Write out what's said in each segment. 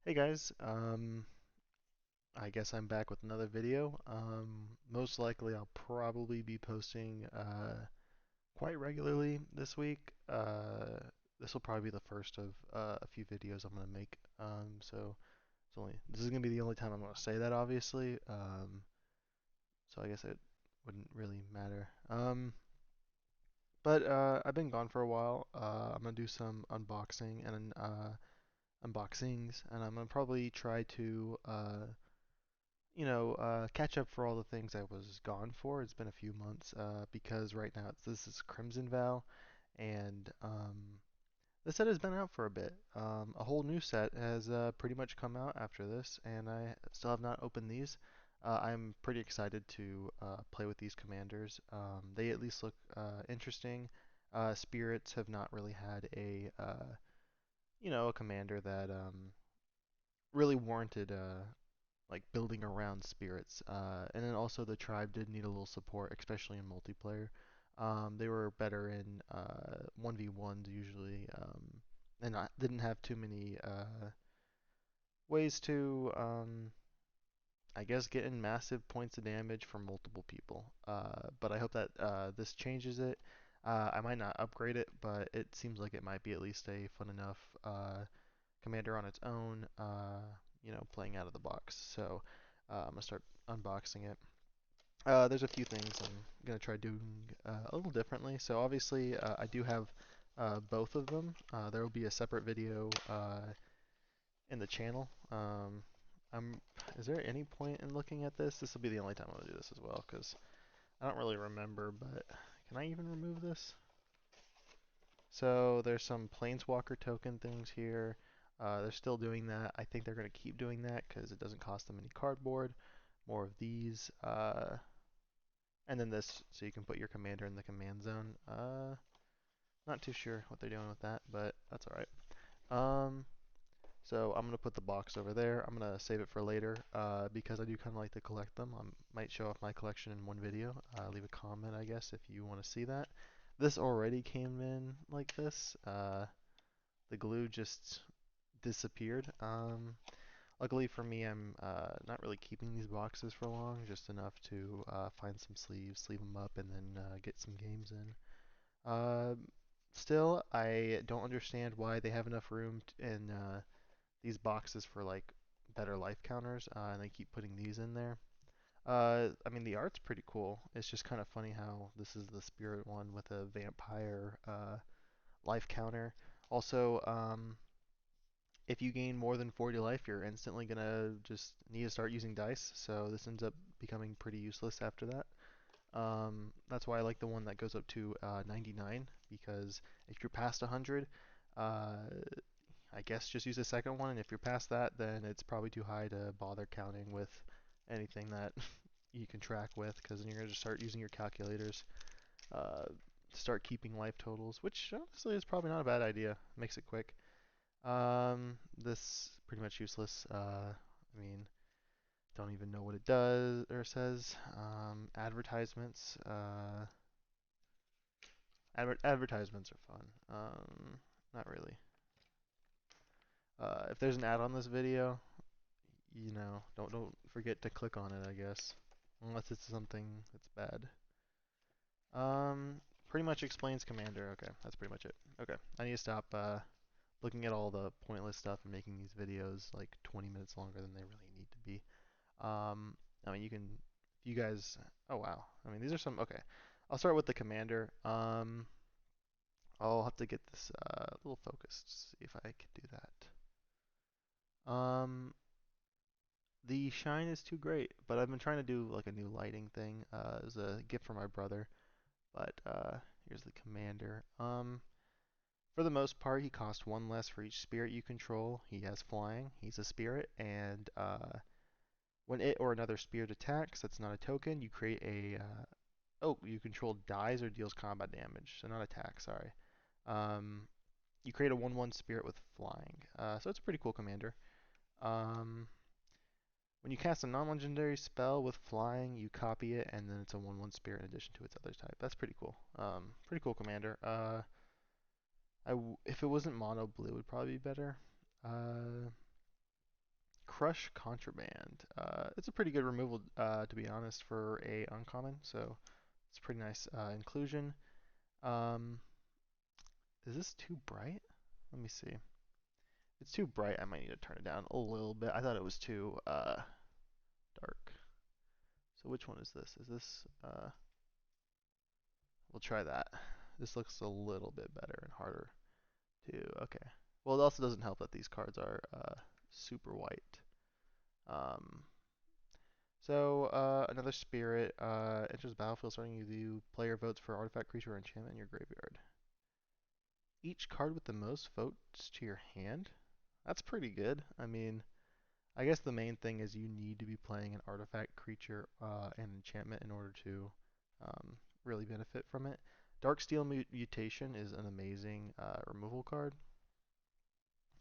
Hey guys, I guess I'm back with another video. Most likely I'll probably be posting quite regularly this week. This will probably be the first of a few videos I'm gonna make. This is gonna be the only time I'm gonna say that, obviously. So I guess it wouldn't really matter. But I've been gone for a while. I'm gonna do some unboxings, and I'm gonna probably try to catch up for all the things I was gone for. It's been a few months because right now this is Crimson Vow, and the set has been out for a bit. A whole new set has pretty much come out after this, and I still have not opened these. I'm pretty excited to play with these commanders. They at least look interesting. Spirits have not really had a commander that really warranted like building around spirits. And then also the tribe did need a little support, especially in multiplayer. They were better in 1v1s usually, and I didn't have too many ways to, I guess, get in massive points of damage from multiple people. But I hope that this changes it. I might not upgrade it, but it seems like it might be at least a fun enough commander on its own, playing out of the box. So I'm gonna start unboxing it. There's a few things I'm gonna try doing a little differently. So obviously, I do have both of them. There will be a separate video in the channel. I'm. Is there any point in looking at this? This will be the only time I'm gonna do this as well, because I don't really remember. But can I even remove this? So there's some Planeswalker token things here. They're still doing that. I think they're going to keep doing that because it doesn't cost them any cardboard. More of these. And then this, so you can put your commander in the command zone. Not too sure what they're doing with that, but that's alright. Um, so I'm going to put the box over there. I'm going to save it for later because I do kind of like to collect them. I might show off my collection in one video. Leave a comment, I guess, if you want to see that. This already came in like this. The glue just disappeared. Luckily for me, I'm not really keeping these boxes for long, just enough to find some sleeves, sleeve them up, and then get some games in. Still, I don't understand why they have enough room in these boxes for like better life counters, and they keep putting these in there. I mean, the art's pretty cool. It's just kind of funny how this is the spirit one with a vampire life counter. Also, if you gain more than 40 life, you're instantly gonna just need to start using dice. So this ends up becoming pretty useless after that. That's why I like the one that goes up to 99, because if you're past 100, I guess just use the second one, and if you're past that, then it's probably too high to bother counting with anything that you can track with, because then you're gonna just start using your calculators to start keeping life totals, which honestly is probably not a bad idea. Makes it quick. This pretty much useless. I mean, don't even know what it does or says. Advertisements. Advertisements are fun. Not really. If there's an ad on this video, don't forget to click on it, I guess, unless it's something that's bad. Pretty much explains Commander. Okay, that's pretty much it. Okay, I need to stop looking at all the pointless stuff and making these videos like 20 minutes longer than they really need to be. I mean, you guys, oh wow. I mean, these are some, okay. I'll start with the commander. I'll have to get this a little focused, see if I can do that. The shine is too great, but I've been trying to do like a new lighting thing. It was a gift from my brother, but here's the commander. For the most part, he costs one less for each spirit you control. He has flying. He's a spirit, and when it or another spirit attacks, that's not a token, you create a. Oh, you control dies or deals combat damage, so not attack, sorry. Um, you create a 1/1 spirit with flying. So it's a pretty cool commander. Um, when you cast a non-legendary spell with flying, you copy it, and then it's a 1/1 spirit in addition to its other type. That's pretty cool. Pretty cool commander. If it wasn't mono blue, it would probably be better. Uh, Crush Contraband. It's a pretty good removal, to be honest, for a uncommon, so it's a pretty nice inclusion. Um, is this too bright? Let me see. If it's too bright, I might need to turn it down a little bit. I thought it was too dark. So which one is this? Is this, we'll try that. This looks a little bit better and harder to, okay. Well, it also doesn't help that these cards are super white. Um, another spirit, enters the battlefield starting you do player votes for artifact, creature, or enchantment in your graveyard. Each card with the most votes to your hand? That's pretty good. I mean, I guess the main thing is you need to be playing an artifact, creature, and enchantment in order to really benefit from it. Darksteel Mutation is an amazing removal card.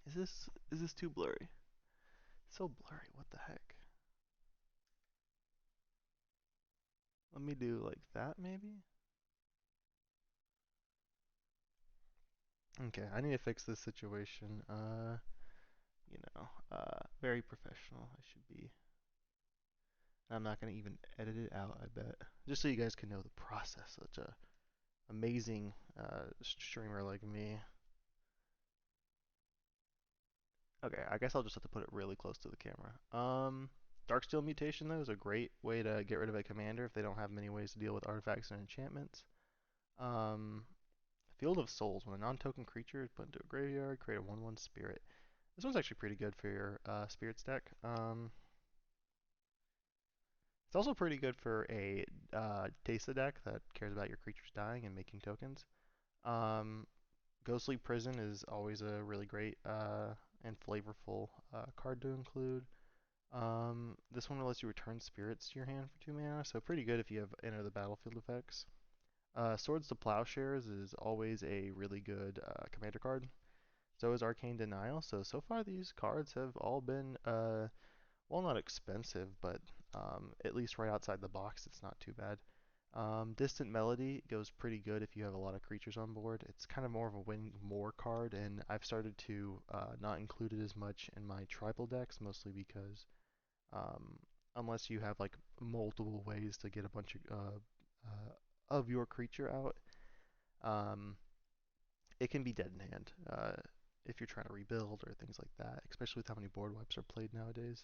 Is this too blurry? It's so blurry. What the heck? Let me do like that maybe. Okay, I need to fix this situation. Very professional. I should be. I'm not gonna even edit it out. I bet. Just so you guys can know the process. Such a amazing streamer like me. Okay, I guess I'll just have to put it really close to the camera. Darksteel Mutation though is a great way to get rid of a commander if they don't have many ways to deal with artifacts and enchantments. Um, Field of Souls. When a non-token creature is put into a graveyard, create a 1/1 spirit. This one's actually pretty good for your spirits deck. It's also pretty good for a Tesa deck that cares about your creatures dying and making tokens. Um, Ghostly Prison is always a really great and flavorful card to include. This one lets you return spirits to your hand for 2 mana, so pretty good if you have enter the battlefield effects. Swords to Plowshares is always a really good commander card. So is Arcane Denial. So far these cards have all been, well, not expensive, but at least right outside the box, it's not too bad. Distant Melody goes pretty good if you have a lot of creatures on board. It's kind of more of a win more card, and I've started to not include it as much in my tribal decks, mostly because um, unless you have like multiple ways to get a bunch of your creature out, um, it can be dead in hand if you're trying to rebuild or things like that, especially with how many board wipes are played nowadays.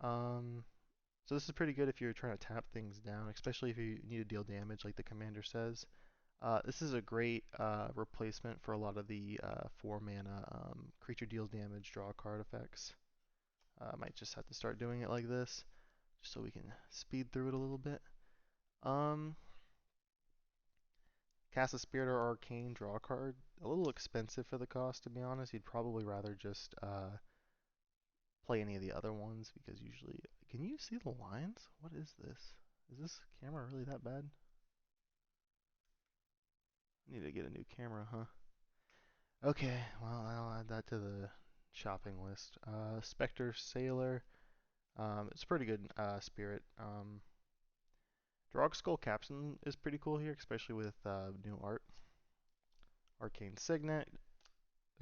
Um, so this is pretty good if you're trying to tap things down, especially if you need to deal damage like the commander says. This is a great replacement for a lot of the 4 mana creature deals damage, draw a card effects. Might just have to start doing it like this, just so we can speed through it a little bit. Um, Cast a Spirit or Arcane, draw a card. A little expensive for the cost, to be honest. You'd probably rather just play any of the other ones because usually... Can you see the lines? What is this? Is this camera really that bad? Need to get a new camera, huh? Okay, well, I'll add that to the shopping list. Spectre Sailor. It's a pretty good spirit. Drog Skull Captain is pretty cool here, especially with new art. Arcane Signet,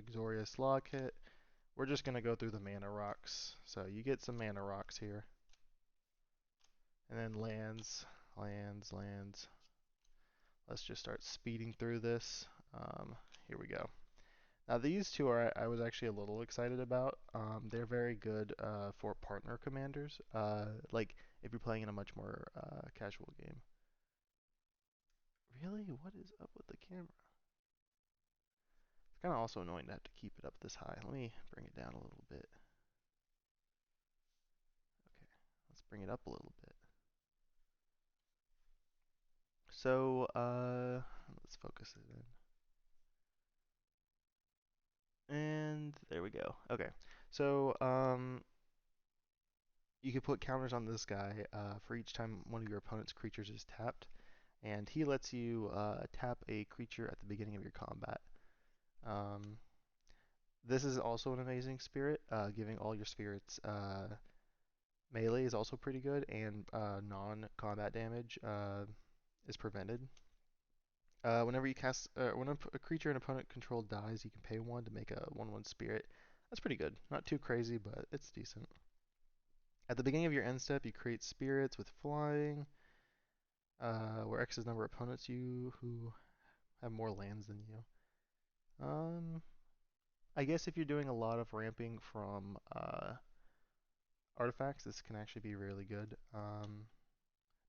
Exorius Locket. We're just going to go through the mana rocks. So you get some mana rocks here. And then lands, lands, lands. Let's just start speeding through this. Here we go. Now these two are I was actually a little excited about. They're very good for partner commanders. Like if you're playing in a much more casual game. Really? What is up with the camera? It's kind of also annoying to have to keep it up this high. Let me bring it down a little bit. Okay, let's bring it up a little bit. So, let's focus it in. And there we go. Okay, so, you can put counters on this guy for each time one of your opponent's creatures is tapped, and he lets you tap a creature at the beginning of your combat. Um, this is also an amazing spirit, giving all your spirits melee is also pretty good, and non-combat damage is prevented. Whenever you cast, when a creature an opponent controlled dies, you can pay 1 to make a 1/1 spirit. That's pretty good. Not too crazy, but it's decent. At the beginning of your end step, you create spirits with flying, where X is the number of opponents you who have more lands than you. Um, I guess if you're doing a lot of ramping from artifacts, this can actually be really good.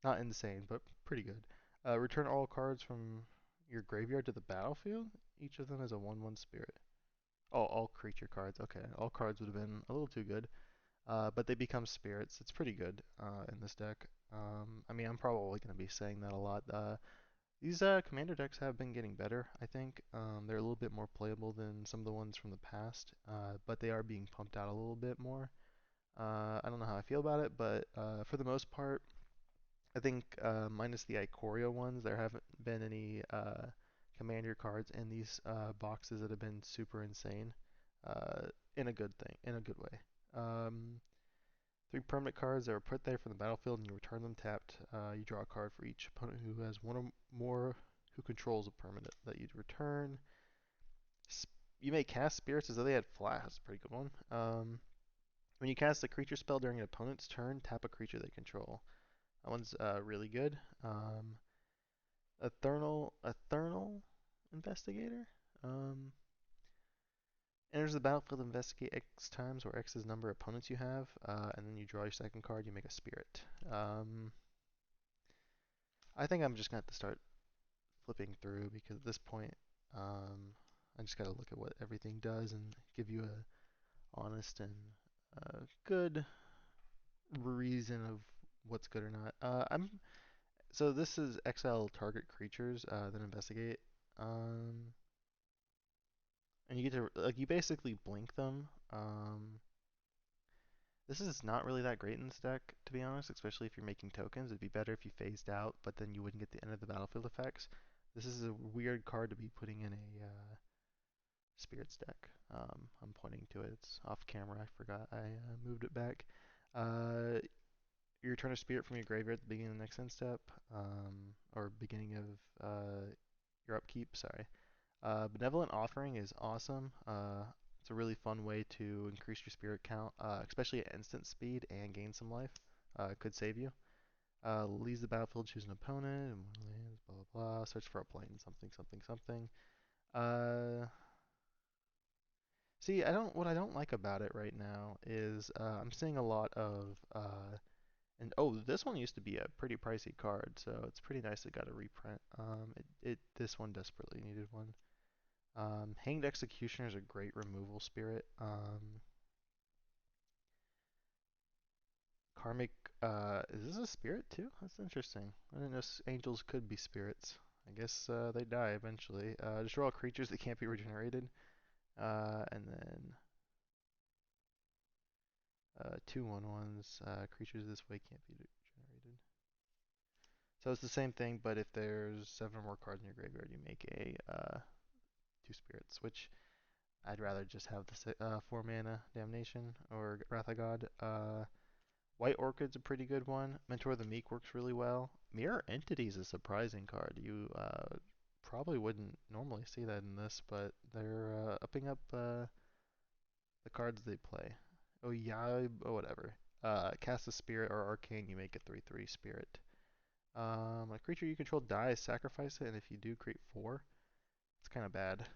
Not insane, but pretty good. Return all cards from your graveyard to the battlefield. Each of them is a 1/1 spirit. Oh, all creature cards. Okay, all cards would have been a little too good. But they become spirits. It's pretty good in this deck. I mean, I'm probably going to be saying that a lot. These commander decks have been getting better, I think. They're a little bit more playable than some of the ones from the past, but they are being pumped out a little bit more. I don't know how I feel about it, but for the most part, I think minus the Ikoria ones, there haven't been any commander cards in these boxes that have been super insane in a good thing, in a good way. Um, 3 permanent cards that are put there from the battlefield and you return them tapped. You draw a card for each opponent who has one or more who controls a permanent that you'd return. You may cast spirits as though they had flash. That's a pretty good one. When you cast a creature spell during an opponent's turn, tap a creature they control. That one's really good. Eternal Investigator. Um, Enters the battlefield, investigate X times, where X is the number of opponents you have, and then you draw your second card, you make a spirit. I think I'm just going to have to start flipping through because at this point, I just got to look at what everything does and give you a honest and good reason of what's good or not. So this is exile target creatures, then investigate. Um, and you get to like you basically blink them. This is not really that great in this deck, to be honest, especially if you're making tokens. It'd be better if you phased out, but then you wouldn't get the end of the battlefield effects. This is a weird card to be putting in a spirits deck. I'm pointing to it. It's off camera. I forgot. I moved it back. Uh, you return a spirit from your graveyard at the beginning of the next end step, or beginning of your upkeep. Sorry. Benevolent Offering is awesome. It's a really fun way to increase your spirit count, especially at instant speed and gain some life. It could save you. Leaves the battlefield, choose an opponent, and lands, blah blah blah. Search for a plane, something something something. Uh, See, what I don't like about it right now is I'm seeing a lot of and oh, this one used to be a pretty pricey card, so it's pretty nice it got a reprint. This one desperately needed one. Hanged Executioner is a great removal spirit. Karmic, is this a spirit too? That's interesting. I didn't know angels could be spirits. I guess they die eventually. Destroy all creatures that can't be regenerated. And then 2/1/1s. Creatures this way can't be regenerated. So it's the same thing, but if there's 7 or more cards in your graveyard, you make a 2 spirits, which I'd rather just have the 4 mana Damnation or Wrath of God. White Orchid's a pretty good one. Mentor of the Meek works really well. Mirror Entity is a surprising card. You probably wouldn't normally see that in this, but they're upping up the cards they play. Oh yeah, oh whatever. Cast a Spirit or Arcane, you make a 3/3 Spirit. A creature you control dies, sacrifice it, and if you do, create 4. It's kind of bad.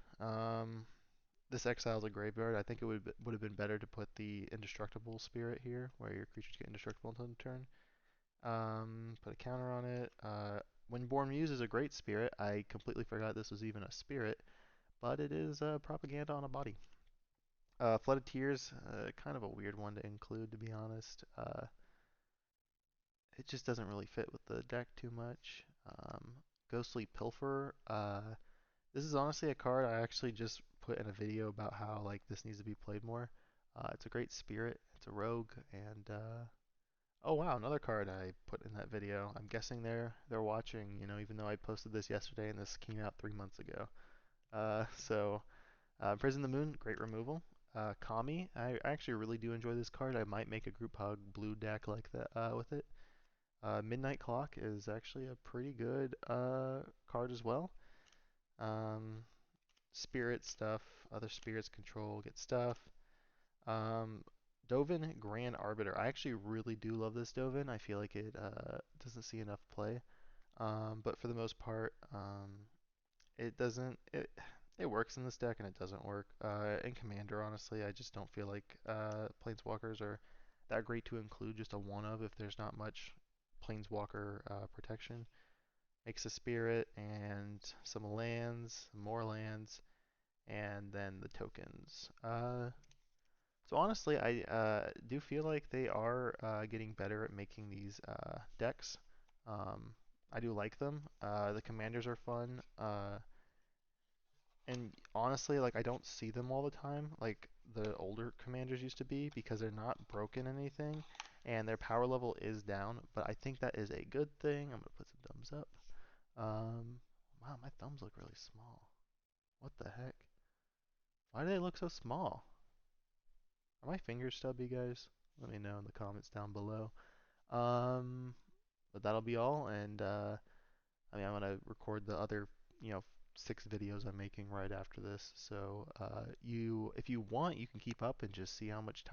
This exiles a graveyard. I think it would have been better to put the Indestructible Spirit here, where your creatures get indestructible until the turn. Put a counter on it. Windborn Muse is a great spirit. I completely forgot this was even a spirit, but it is propaganda on a body. Flooded Tears, kind of a weird one to include, to be honest. It just doesn't really fit with the deck too much. Ghostly Pilfer. This is honestly a card I actually just put in a video about how like this needs to be played more. It's a great spirit. It's a rogue, and oh wow, another card I put in that video. I'm guessing they're watching, even though I posted this yesterday and this came out 3 months ago. Prison the Moon, great removal. Kami, I actually really do enjoy this card. I might make a group hug blue deck like that with it. Midnight Clock is actually a pretty good card as well. Um, Spirit stuff, other spirits control, get stuff. Um, Dovan Grand Arbiter. I actually really do love this Dovan. I feel like it doesn't see enough play. But for the most part, it doesn't. It works in this deck and it doesn't work in Commander. Honestly, I just don't feel like Planeswalkers are that great to include just a one of if there's not much Planeswalker protection. Makes a spirit and some lands, more lands, and then the tokens. So honestly, I do feel like they are getting better at making these decks. Um, I do like them. The commanders are fun. And honestly, like I don't see them all the time, like the older commanders used to be, because they're not broken anything, and their power level is down. But I think that is a good thing. I'm gonna put some thumbs up. Wow, my thumbs look really small. What the heck? Why do they look so small? Are my fingers stubby, guys? Let me know in the comments down below. Um, but that'll be all, and I mean, I'm gonna record the other, you know, 6 videos I'm making right after this. So if you want, you can keep up and just see how much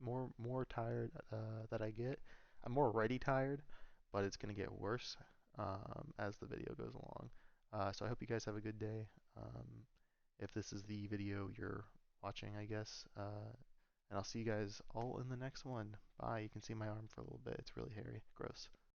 more tired that I get. I'm more already tired, but it's gonna get worse as the video goes along. So I hope you guys have a good day. If this is the video you're watching, I guess. And I'll see you guys all in the next one. Bye. You can see my arm for a little bit. It's really hairy. Gross.